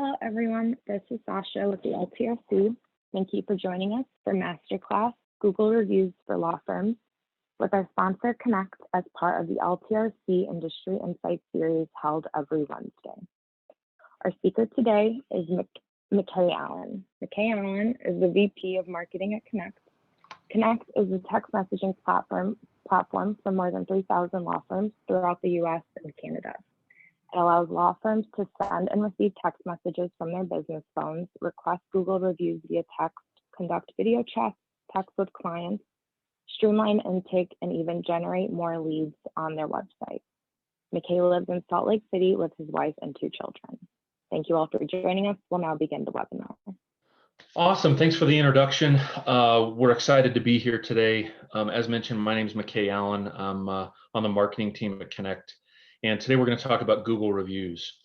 Hello, everyone. This is Sasha with the LTRC. Thank you for joining us for Masterclass Google Reviews for Law Firms with our sponsor Kenect as part of the LTRC Industry Insight Series held every Wednesday. Our speaker today is McKay Allen. McKay Allen is the VP of Marketing at Kenect. Kenect is a text messaging platform for more than 3,000 law firms throughout the US and Canada. It allows law firms to send and receive text messages from their business phones, request Google reviews via text, conduct video chats, text with clients, streamline intake, and even generate more leads on their website. McKay lives in Salt Lake City with his wife and 2 children. Thank you all for joining us. We'll now begin the webinar. Awesome. Thanks for the introduction. We're excited to be here today. As mentioned, my name is McKay Allen. I'm on the marketing team at Kenect. And today we're going to talk about Google reviews.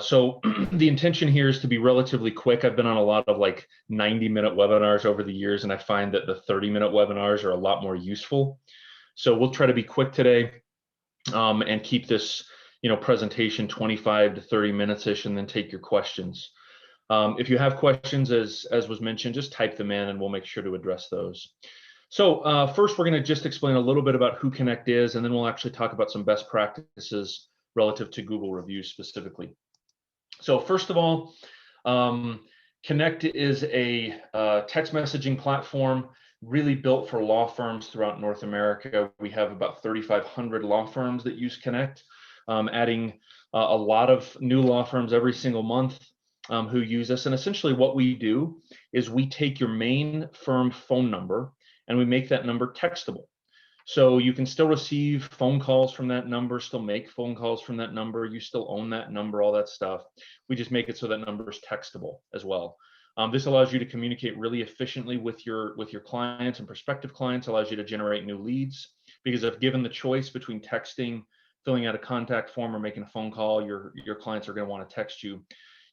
So the intention here is to be relatively quick. I've been on a lot of like 90-minute webinars over the years, and I find that the 30-minute webinars are a lot more useful. So we'll try to be quick today and keep this presentation 25 to 30 minutes-ish, and then take your questions. If you have questions, as was mentioned, just type them in and we'll make sure to address those. So first, we're going to just explain a little bit about who Kenect is, and then we'll actually talk about some best practices relative to Google reviews specifically. So first of all, Kenect is a text messaging platform really built for law firms throughout North America. We have about 3,500 law firms that use Kenect, adding a lot of new law firms every single month who use us. And essentially what we do is we take your main firm phone number and we make that number textable. So you can still receive phone calls from that number, still make phone calls from that number, you still own that number, all that stuff. We just make it so that number is textable as well. This allows you to communicate really efficiently with your clients and prospective clients, allows you to generate new leads, because if given the choice between texting, filling out a contact form, or making a phone call, your clients are going to want to text you.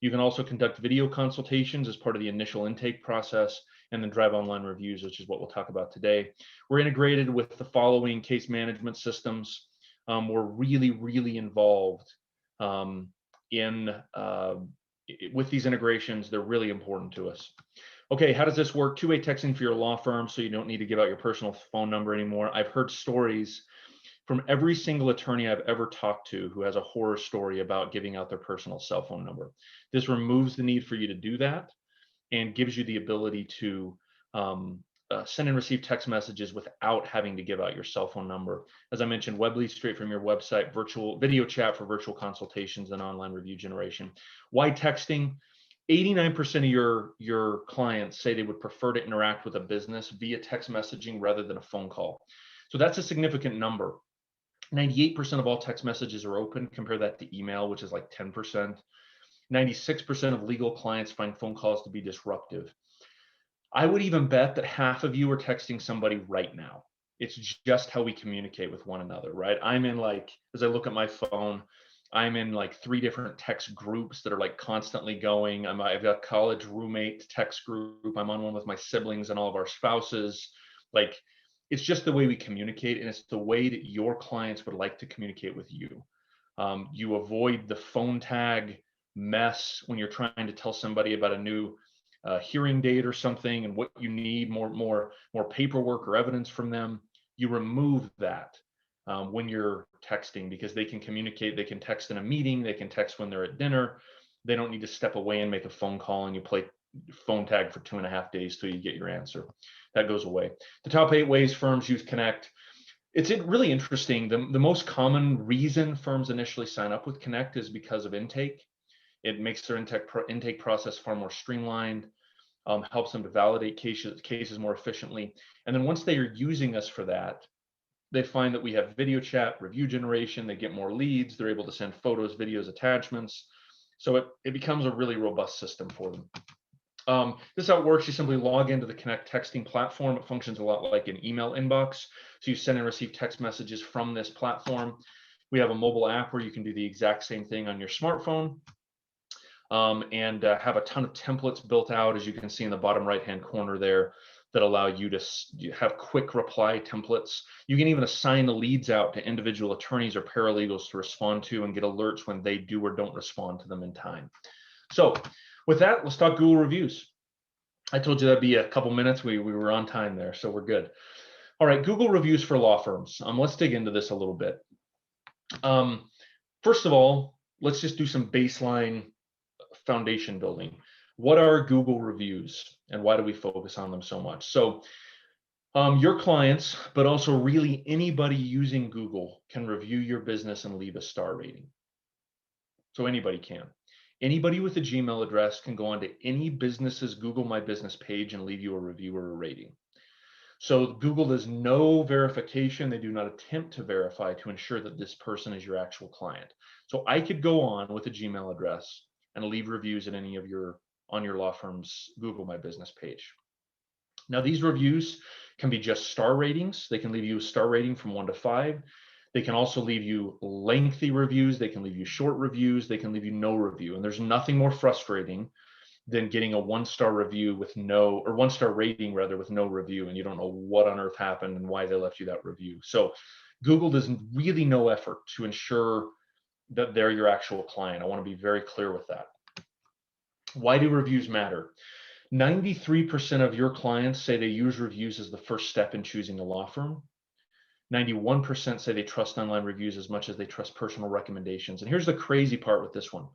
You can also conduct video consultations as part of the initial intake process, and then drive online reviews, which is what we'll talk about today. We're integrated with the following case management systems. We're really involved with these integrations. They're really important to us. Okay, how does this work? Two-way texting for your law firm, so you don't need to give out your personal phone number anymore. I've heard stories from every single attorney I've ever talked to who has a horror story about giving out their personal cell phone number. This removes the need for you to do that and gives you the ability to send and receive text messages without having to give out your cell phone number. As I mentioned, web leads straight from your website, virtual video chat for virtual consultations, and online review generation. Why texting? 89% of your clients say they would prefer to interact with a business via text messaging rather than a phone call. So that's a significant number. 98% of all text messages are open. Compare that to email, which is like 10%. 96% of legal clients find phone calls to be disruptive. I would even bet that half of you are texting somebody right now. It's just how we communicate with one another, right? I'm in as I look at my phone, I'm in 3 different text groups that are constantly going. I've got a college roommate text group. I'm on one with my siblings and all of our spouses. It's just the way we communicate, and it's the way that your clients would like to communicate with you. You avoid the phone tag mess when you're trying to tell somebody about a new hearing date or something and what you need, more paperwork or evidence from them. You remove that when you're texting, because they can communicate. They can text in a meeting, they can text when they're at dinner. They don't need to step away and make a phone call and you play phone tag for 2.5 days till you get your answer. That goes away. The top 8 ways firms use Kenect. It's really interesting. The most common reason firms initially sign up with Kenect is because of intake. It makes their intake process far more streamlined, helps them to validate cases more efficiently. And then once they are using us for that, they find that we have video chat, review generation, they get more leads, they're able to send photos, videos, attachments. So it becomes a really robust system for them. This is how it works. You simply log into the Kenect texting platform. It functions a lot like an email inbox. So you send and receive text messages from this platform. We have a mobile app where you can do the exact same thing on your smartphone. And have a ton of templates built out, as you can see in the bottom right-hand corner there, that allow you to have quick reply templates. You can even assign the leads out to individual attorneys or paralegals to respond to and get alerts when they do or don't respond to them in time. So with that, let's talk Google reviews. I told you that'd be a couple minutes. We were on time there, so we're good. All right, Google reviews for law firms. Let's dig into this a little bit. First of all, let's just do some baseline foundation building. What are Google reviews and why do we focus on them so much? So your clients, but also really anybody using Google can review your business and leave a star rating. So anybody can. Anybody with a Gmail address can go onto any business's Google My Business page and leave you a review or a rating. So Google does no verification. They do not attempt to verify to ensure that this person is your actual client. So I could go on with a Gmail address and leave reviews at any of on your law firm's Google My Business page. Now, these reviews can be just star ratings. They can leave you a star rating from 1 to 5. They can also leave you lengthy reviews. They can leave you short reviews. They can leave you no review. And there's nothing more frustrating than getting a 1-star review with no, or 1-star rating rather, with no review, and you don't know what on earth happened and why they left you that review. So Google does really no effort to ensure that they're your actual client. I want to be very clear with that. Why do reviews matter? 93% of your clients say they use reviews as the first step in choosing a law firm. 91% say they trust online reviews as much as they trust personal recommendations. And here's the crazy part with this one.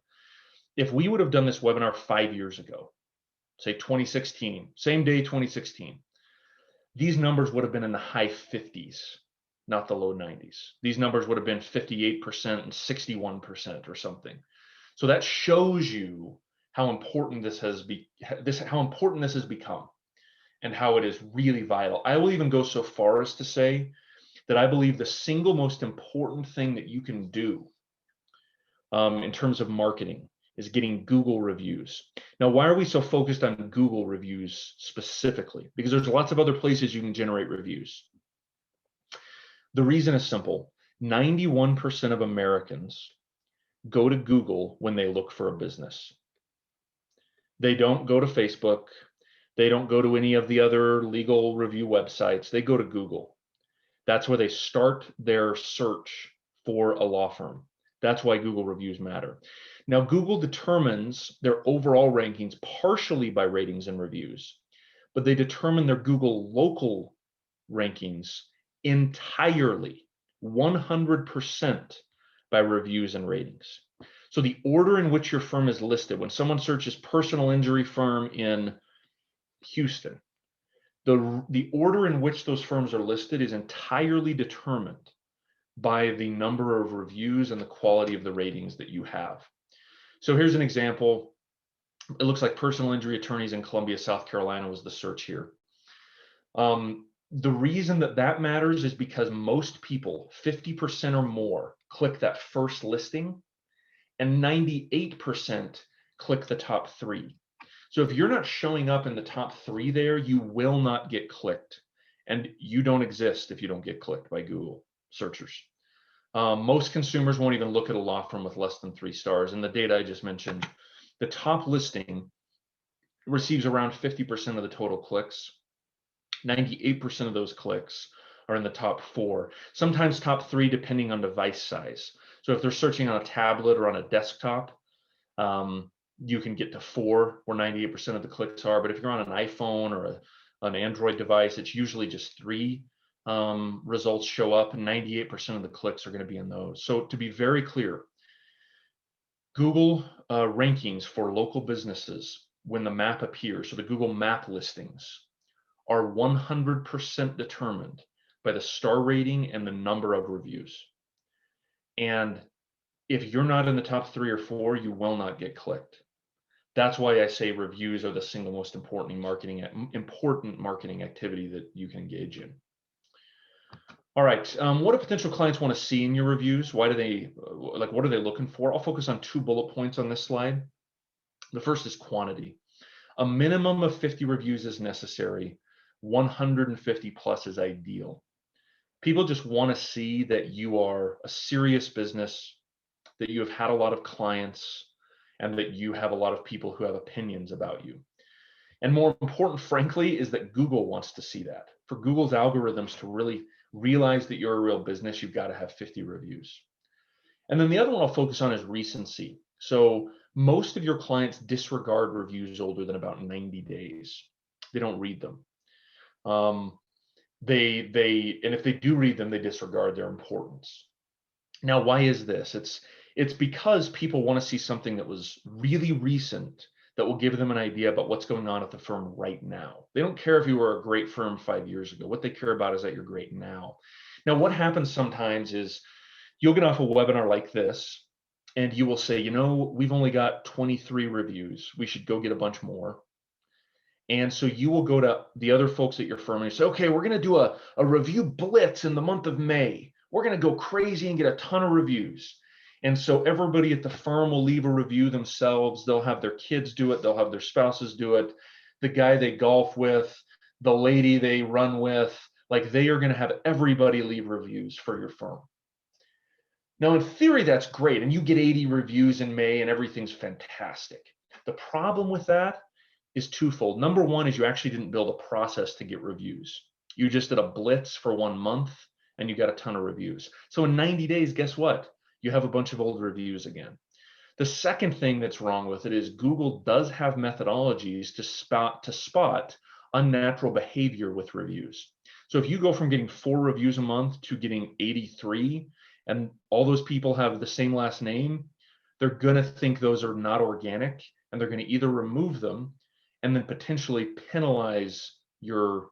If we would have done this webinar 5 years ago, say 2016, same day 2016, these numbers would have been in the high 50s, not the low 90s. These numbers would have been 58% and 61% or something. So that shows you how important this has become and how it is really vital. I will even go so far as to say that I believe the single most important thing that you can do in terms of marketing is getting Google reviews. Now, why are we so focused on Google reviews specifically? Because there's lots of other places you can generate reviews. The reason is simple. 91% of Americans go to Google when they look for a business. They don't go to Facebook. They don't go to any of the other legal review websites. They go to Google. That's where they start their search for a law firm. That's why Google reviews matter. Now, Google determines their overall rankings partially by ratings and reviews, but they determine their Google local rankings entirely, 100% by reviews and ratings. So the order in which your firm is listed, when someone searches personal injury firm in Houston, the order in which those firms are listed is entirely determined by the number of reviews and the quality of the ratings that you have. So here's an example. It looks like personal injury attorneys in Columbia, South Carolina was the search here. The reason that matters is because most people, 50% or more, click that first listing, and 98% click the top 3. So if you're not showing up in the top 3 there, you will not get clicked. And you don't exist if you don't get clicked by Google searchers. Most consumers won't even look at a law firm with less than 3 stars. And the data I just mentioned, the top listing receives around 50% of the total clicks. 98% of those clicks are in the top 4, sometimes top 3, depending on device size. So if they're searching on a tablet or on a desktop, you can get to 4, where 98% of the clicks are. But if you're on an iPhone or an Android device, it's usually just 3 results show up, and 98% of the clicks are going to be in those. So to be very clear, Google rankings for local businesses, when the map appears, so the Google map listings, are 100% determined by the star rating and the number of reviews. And if you're not in the top 3 or 4, you will not get clicked. That's why I say reviews are the single most important marketing activity that you can engage in. All right, what do potential clients want to see in your reviews? Why do they, what are they looking for? I'll focus on 2 bullet points on this slide. The first is quantity. A minimum of 50 reviews is necessary. 150 plus is ideal. People just want to see that you are a serious business, that you have had a lot of clients, and that you have a lot of people who have opinions about you. And more important, frankly, is that Google wants to see that. For Google's algorithms to really realize that you're a real business, you've got to have 50 reviews. And then the other one I'll focus on is recency. So Most of your clients disregard reviews older than about 90 days. They don't read them. And if they do read them, they disregard their importance. Now, why is this? It's because people want to see something that was really recent that will give them an idea about what's going on at the firm right now. They don't care if you were a great firm 5 years ago. What they care about is that you're great now. Now, what happens sometimes is you'll get off a webinar like this and you will say, we've only got 23 reviews. We should go get a bunch more. And so you will go to the other folks at your firm and you say, okay, we're going to do a review blitz in the month of May. We're going to go crazy and get a ton of reviews. And so everybody at the firm will leave a review themselves. They'll have their kids do it. They'll have their spouses do it. The guy they golf with, the lady they run with, like they are going to have everybody leave reviews for your firm. Now, in theory, that's great. And you get 80 reviews in May and everything's fantastic. The problem with that is twofold. Number one is you actually didn't build a process to get reviews. You just did a blitz for 1 month and you got a ton of reviews. So in 90 days, guess what? You have a bunch of old reviews again. The second thing that's wrong with it is Google does have methodologies to spot unnatural behavior with reviews. So if you go from getting 4 reviews a month to getting 83, and all those people have the same last name, they're going to think those are not organic, and they're going to either remove them and then potentially penalize your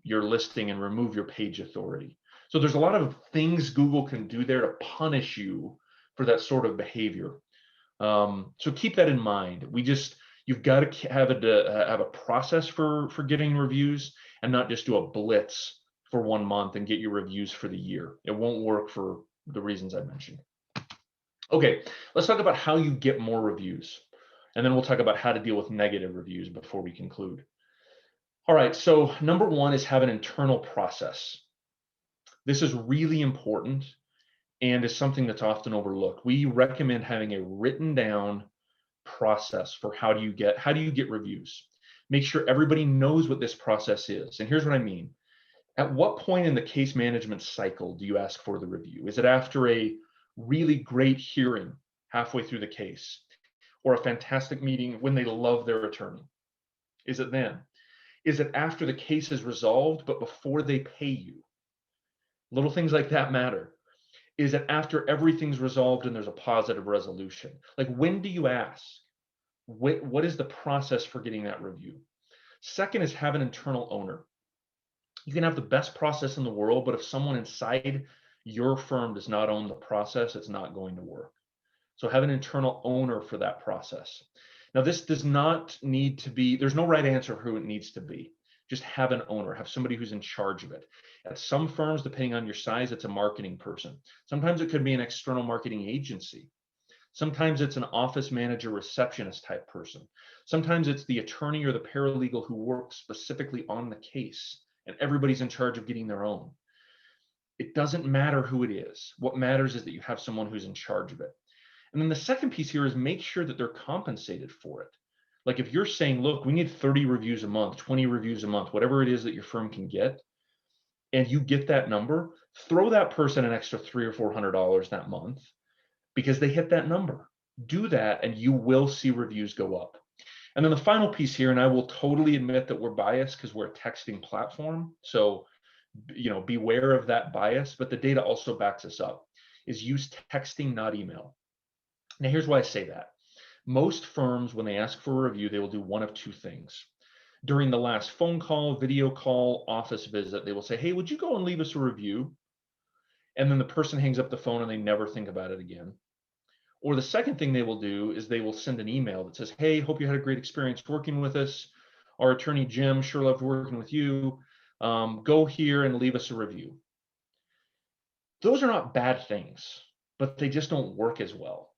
listing and remove your page authority. So there's a lot of things Google can do there to punish you for that sort of behavior. So keep that in mind. You've got to have a process for getting reviews and not just do a blitz for 1 month and get your reviews for the year. It won't work for the reasons I mentioned. Okay, let's talk about how you get more reviews. And then we'll talk about how to deal with negative reviews before we conclude. All right, so number one is have an internal process. This is really important and is something that's often overlooked. We recommend having a written down process for how do you get reviews. Make sure everybody knows what this process is. And here's what I mean. At what point in the case management cycle do you ask for the review? Is it after a really great hearing halfway through the case? Or a fantastic meeting when they love their attorney? Is it then? Is it after the case is resolved, but before they pay you? Little things like that matter. Is it after everything's resolved and there's a positive resolution? Like, when do you ask? What is the process for getting that review? Second is have an internal owner. You can have the best process in the world, but if someone inside your firm does not own the process, it's not going to work. So have an internal owner for that process. Now, this does not need to be, there's no right answer for who it needs to be. Just have an owner, have somebody who's in charge of it. At some firms, depending on your size, it's a marketing person. Sometimes it could be an external marketing agency. Sometimes it's an office manager, receptionist type person. Sometimes it's the attorney or the paralegal who works specifically on the case, and everybody's in charge of getting their own. It doesn't matter who it is. What matters is that you have someone who's in charge of it. And then the second piece here is make sure that they're compensated for it. Like if you're saying, look, we need 30 reviews a month, 20 reviews a month, whatever it is that your firm can get, and you get that number, throw that person an extra $300 or $400 that month because they hit that number. Do that and you will see reviews go up. And then the final piece here, and I will totally admit that we're biased because we're a texting platform. So, beware of that bias, but the data also backs us up, is use texting, not email. Now, here's why I say that. Most firms, when they ask for a review, they will do one of two things. During the last phone call, video call, office visit, they will say, hey, would you go and leave us a review? And then the person hangs up the phone and they never think about it again. Or the second thing they will do is they will send an email that says, hey, hope you had a great experience working with us. Our attorney, Jim, sure loved working with you. Go here and leave us a review. Those are not bad things, but they just don't work as well.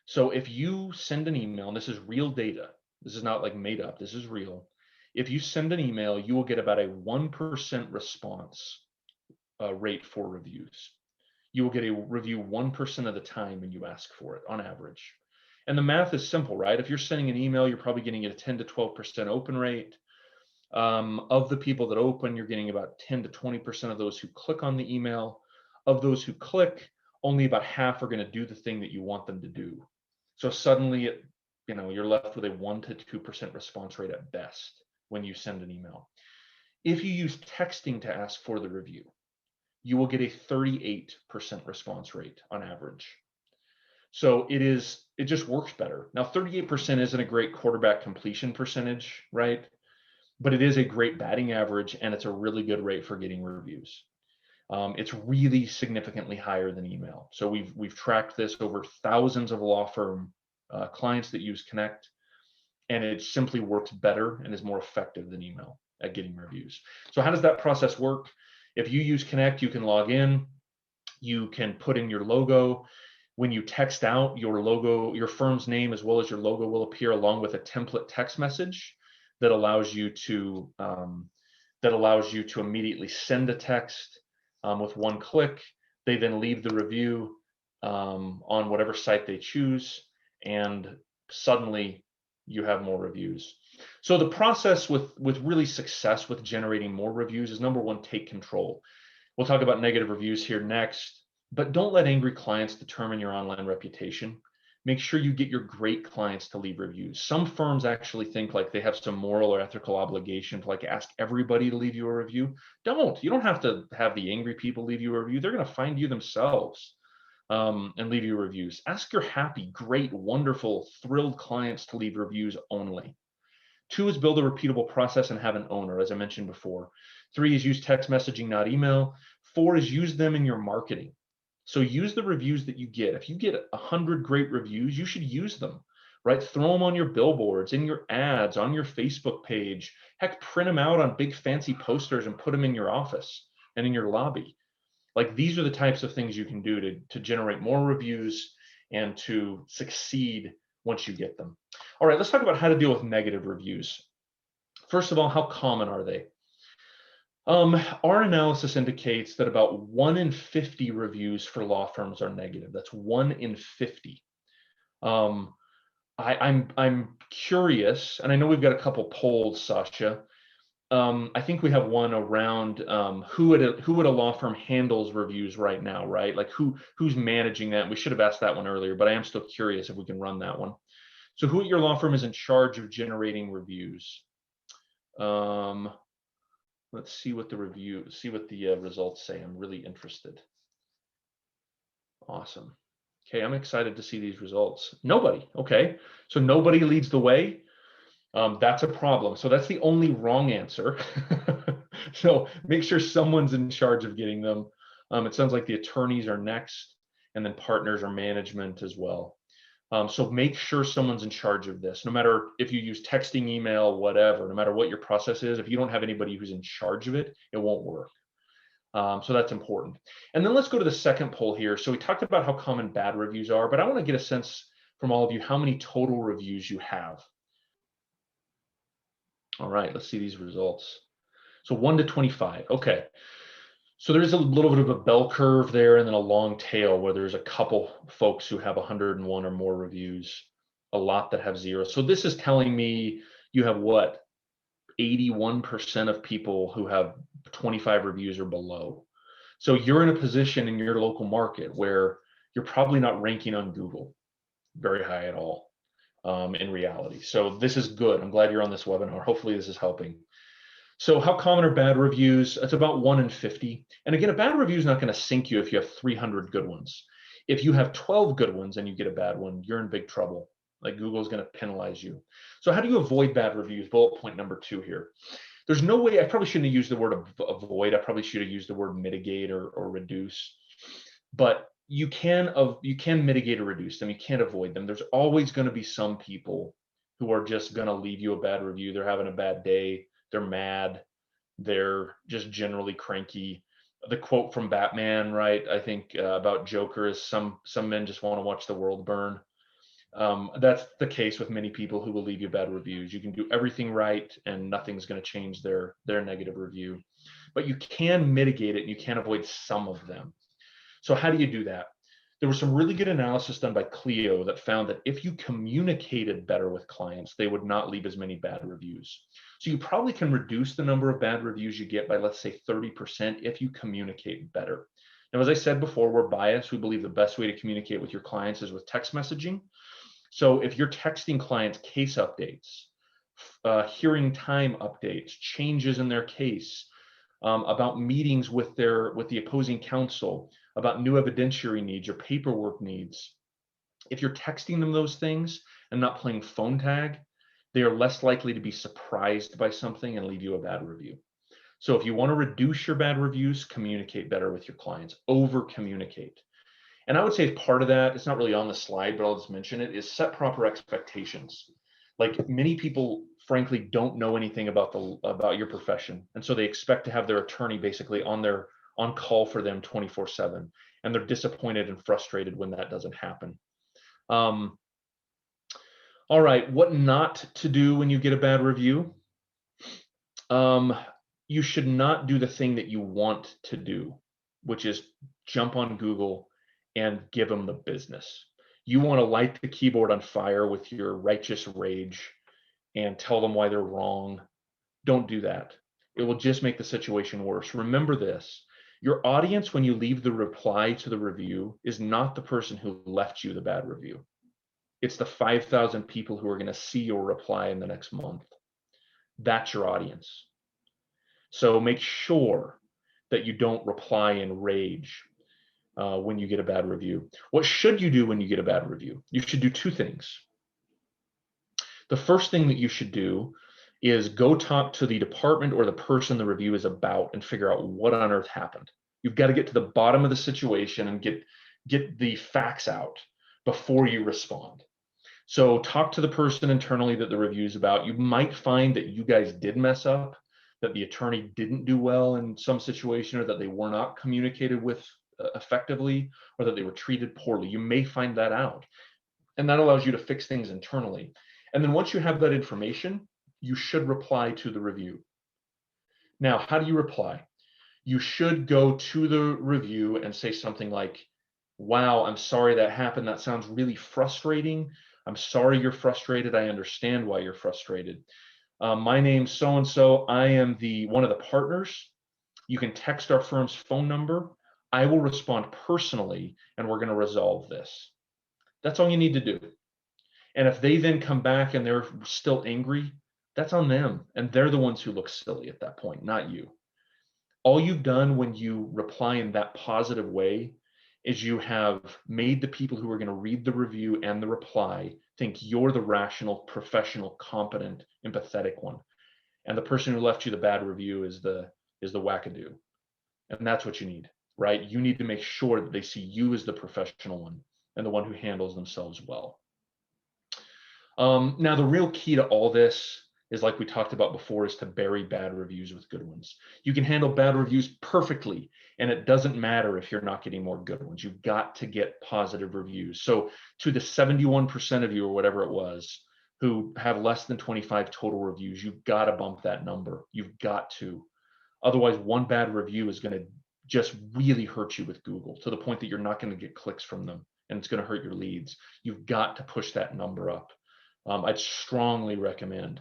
So if you send an email, and this is real data, this is not like made up, this is real. If you send an email, you will get about a 1% response rate for reviews. You will get a review 1% of the time when you ask for it on average. And the math is simple, right? If you're sending an email, you're probably getting a 10 to 12% open rate. Of the people that open, you're getting about 10 to 20% of those who click on the email. Of those who click, only about half are going to do the thing that you want them to do. So suddenly, you're left with a 1 to 2% response rate at best when you send an email. If you use texting to ask for the review, you will get a 38% response rate on average. So it just works better. Now, 38% isn't a great quarterback completion percentage, right? But it is a great batting average, and it's a really good rate for getting reviews. It's really significantly higher than email. So we've tracked this over thousands of law firm clients that use Kenect, and it simply works better and is more effective than email at getting reviews. So how does that process work? If you use Kenect, you can log in, you can put in your logo. When you text out your logo, your firm's name as well as your logo will appear along with a template text message that allows you to immediately send a text with one click. They then leave the review on whatever site they choose, and suddenly you have more reviews. So the process with really success with generating more reviews is, number one, take control. We'll talk about negative reviews here next, but don't let angry clients determine your online reputation. Make sure you get your great clients to leave reviews. Some firms actually think like they have some moral or ethical obligation to like ask everybody to leave you a review. You don't have to have the angry people leave you a review. They're going to find you themselves and leave you reviews. Ask your happy, great, wonderful, thrilled clients to leave reviews only. 2 is build a repeatable process and have an owner, as I mentioned before. 3 is use text messaging, not email. 4 is use them in your marketing. So use the reviews that you get. If you get 100 great reviews, you should use them, right? Throw them on your billboards, in your ads, on your Facebook page. Heck, print them out on big fancy posters and put them in your office and in your lobby. Like, these are the types of things you can do to generate more reviews and to succeed once you get them. All right, let's talk about how to deal with negative reviews. First of all, how common are they? Our analysis indicates that about 1 in 50 reviews for law firms are negative. That's 1 in 50. I'm curious, and I know we've got a couple polls, Sasha. I think we have one around who at a law firm handles reviews right now, right? Like who's managing that? We should have asked that one earlier, but I am still curious if we can run that one. So who at your law firm is in charge of generating reviews? Let's see what the results say. I'm really interested. Awesome. Okay, I'm excited to see these results. Nobody. Okay, so nobody leads the way. That's a problem. So that's the only wrong answer. So make sure someone's in charge of getting them. It sounds like the attorneys are next, and then partners or management as well. So make sure someone's in charge of this, no matter if you use texting, email, whatever, no matter what your process is. If you don't have anybody who's in charge of it, it won't work. So that's important. And then let's go to the second poll here. So we talked about how common bad reviews are, but I want to get a sense from all of you how many total reviews you have. All right, let's see these results. So 1 to 25. Okay. So there's a little bit of a bell curve there, and then a long tail where there's a couple folks who have 101 or more reviews, a lot that have 0. So this is telling me you have what? 81% of people who have 25 reviews or below. So you're in a position in your local market where you're probably not ranking on Google very high at all in reality. So this is good. I'm glad you're on this webinar. Hopefully this is helping. So how common are bad reviews? It's about 1 in 50. And again, a bad review is not going to sink you if you have 300 good ones. If you have 12 good ones and you get a bad one, you're in big trouble. Like, Google's going to penalize you. So how do you avoid bad reviews? Bullet point number 2 here. There's no way, I probably shouldn't have used the word avoid. I probably should have used the word mitigate or reduce. But you can mitigate or reduce them. You can't avoid them. There's always going to be some people who are just going to leave you a bad review. They're having a bad day. They're mad. They're just generally cranky. The quote from Batman, right? I think about Joker is some men just want to watch the world burn. That's the case with many people who will leave you bad reviews. You can do everything right and nothing's going to change their negative review. But you can mitigate it and you can avoid some of them. So how do you do that? There was some really good analysis done by Clio that found that if you communicated better with clients, they would not leave as many bad reviews. So you probably can reduce the number of bad reviews you get by, let's say, 30% if you communicate better. Now, as I said before, we're biased. We believe the best way to communicate with your clients is with text messaging. So if you're texting clients case updates, hearing time updates, changes in their case, about meetings with the opposing counsel, about new evidentiary needs or paperwork needs, if you're texting them those things and not playing phone tag, they are less likely to be surprised by something and leave you a bad review. So if you want to reduce your bad reviews, communicate better with your clients, over communicate. And I would say part of that, it's not really on the slide, but I'll just mention it, is set proper expectations. Like many people, frankly, don't know anything about your profession. And so they expect to have their attorney basically on call for them 24/7. And they're disappointed and frustrated when that doesn't happen. All right, what not to do when you get a bad review? You should not do the thing that you want to do, which is jump on Google and give them the business. You want to light the keyboard on fire with your righteous rage and tell them why they're wrong. Don't do that. It will just make the situation worse. Remember this, your audience when you leave the reply to the review is not the person who left you the bad review. It's the 5,000 people who are going to see your reply in the next month. That's your audience. So make sure that you don't reply in rage when you get a bad review. What should you do when you get a bad review? You should do two things. The first thing that you should do is go talk to the department or the person the review is about and figure out what on earth happened. You've got to get to the bottom of the situation and get the facts out before you respond. So talk to the person internally that the review is about. You might find that you guys did mess up, that the attorney didn't do well in some situation, or that they were not communicated with effectively, or that they were treated poorly. You may find that out. And that allows you to fix things internally. And then once you have that information, you should reply to the review. Now, how do you reply? You should go to the review and say something like, wow, I'm sorry that happened. That sounds really frustrating. I'm sorry you're frustrated. I understand why you're frustrated. My name's so-and-so. I am one of the partners. You can text our firm's phone number. I will respond personally, and we're going to resolve this. That's all you need to do. And if they then come back and they're still angry, that's on them. And they're the ones who look silly at that point, not you. All you've done when you reply in that positive way is you have made the people who are going to read the review and the reply think you're the rational, professional, competent, empathetic one. And the person who left you the bad review is the wackadoo. And that's what you need, right? You need to make sure that they see you as the professional one and the one who handles themselves well. Now, the real key to all this is, like we talked about before, is to bury bad reviews with good ones. You can handle bad reviews perfectly, and it doesn't matter if you're not getting more good ones. You've got to get positive reviews. So to the 71% of you, or whatever it was, who have less than 25 total reviews, you've got to bump that number. You've got to. Otherwise, one bad review is going to just really hurt you with Google, to the point that you're not going to get clicks from them, and it's going to hurt your leads. You've got to push that number up. I'd strongly recommend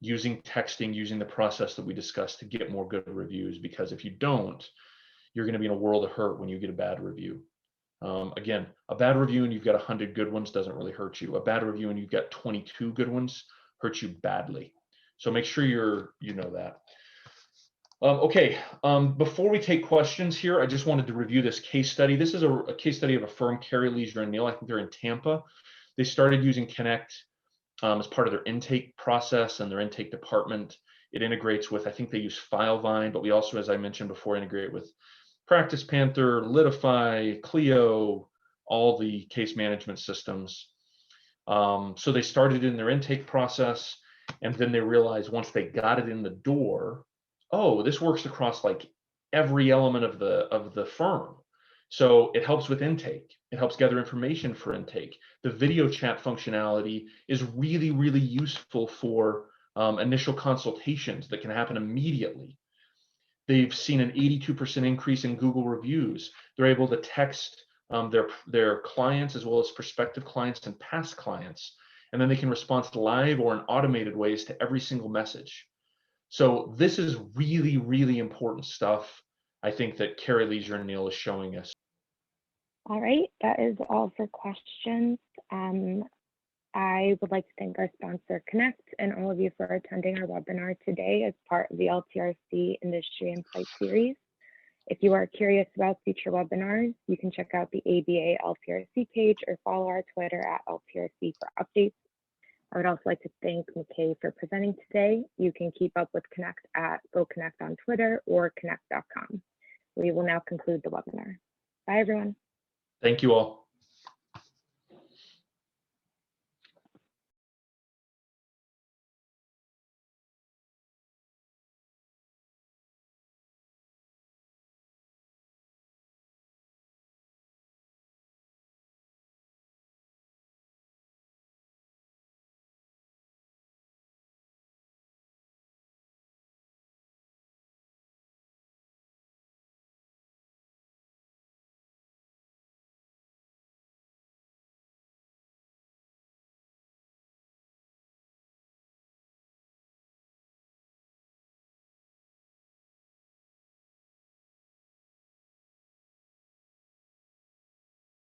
using texting, using the process that we discussed to get more good reviews, because if you don't, you're going to be in a world of hurt when you get a bad review. Again, a bad review and you've got 100 good ones doesn't really hurt you. A bad review and you've got 22 good ones hurts you badly. So make sure you know that. Okay, before we take questions here, I just wanted to review this case study. This is a case study of a firm, Carey, Leisure & Neal. I think they're in Tampa. They started using Kenect as part of their intake process and their intake department. It integrates with, I think they use FileVine, but we also, as I mentioned before, integrate with Practice Panther, Litify, Clio, all the case management systems. So they started in their intake process, and then they realized once they got it in the door, oh, this works across like every element of the firm. So it helps with intake. It helps gather information for intake. The video chat functionality is really, really useful for initial consultations that can happen immediately. They've seen an 82% increase in Google reviews. They're able to text their clients as well as prospective clients and past clients, and then they can respond live or in automated ways to every single message. So this is really, really important stuff, I think, that Carey, Leisure & Neal is showing us. All right, that is all for questions. I would like to thank our sponsor, Kenect, and all of you for attending our webinar today as part of the LTRC Industry Insight Series. If you are curious about future webinars, you can check out the ABA LTRC page or follow our Twitter at LTRC for updates. I would also like to thank McKay for presenting today. You can keep up with Kenect at GoKenect on Twitter or Kenect.com. We will now conclude the webinar. Bye, everyone. Thank you all.